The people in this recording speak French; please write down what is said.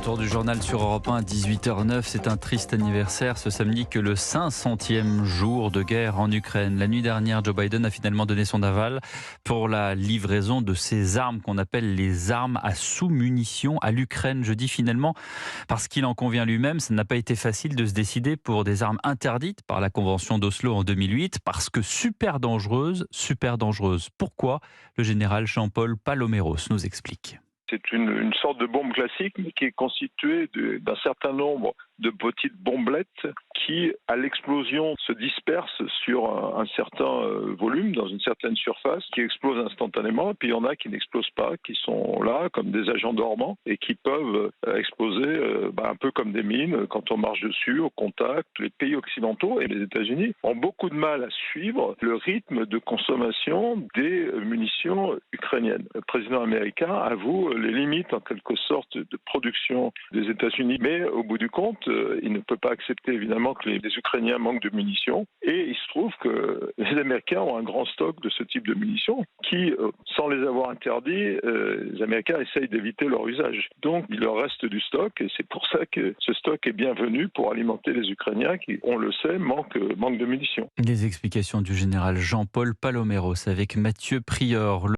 Retour du journal sur Europe 1 à 18h09. C'est un triste anniversaire ce samedi que le 500e jour de guerre en Ukraine. La nuit dernière, Joe Biden a finalement donné son aval pour la livraison de ces armes qu'on appelle les armes à sous-munitions à l'Ukraine. Je dis finalement parce qu'il en convient lui-même, ça n'a pas été facile de se décider pour des armes interdites par la Convention d'Oslo en 2008 parce que super dangereuses, super dangereuses. Pourquoi? Le général Jean-Paul Paloméros nous explique. C'est une sorte de bombe classique, mais qui est constituée d'un certain nombre de petites bombelettes qui, à l'explosion, se dispersent sur un certain volume, dans une certaine surface, qui explosent instantanément. Et puis il y en a qui n'explosent pas, qui sont là comme des agents dormants et qui peuvent exploser un peu comme des mines quand on marche dessus, au contact. Les pays occidentaux et les États-Unis ont beaucoup de mal à suivre le rythme de consommation des munitions ukrainiennes. Le président américain avoue les limites en quelque sorte de production des États-Unis, mais au bout du compte, il ne peut pas accepter évidemment que les Ukrainiens manquent de munitions. Et il se trouve que les Américains ont un grand stock de ce type de munitions qui, sans les avoir interdits, les Américains essayent d'éviter leur usage. Donc il leur reste du stock et c'est pour ça que ce stock est bienvenu pour alimenter les Ukrainiens qui, on le sait, manquent de munitions. Les explications du général Jean-Paul Paloméros avec Mathieu Prieur.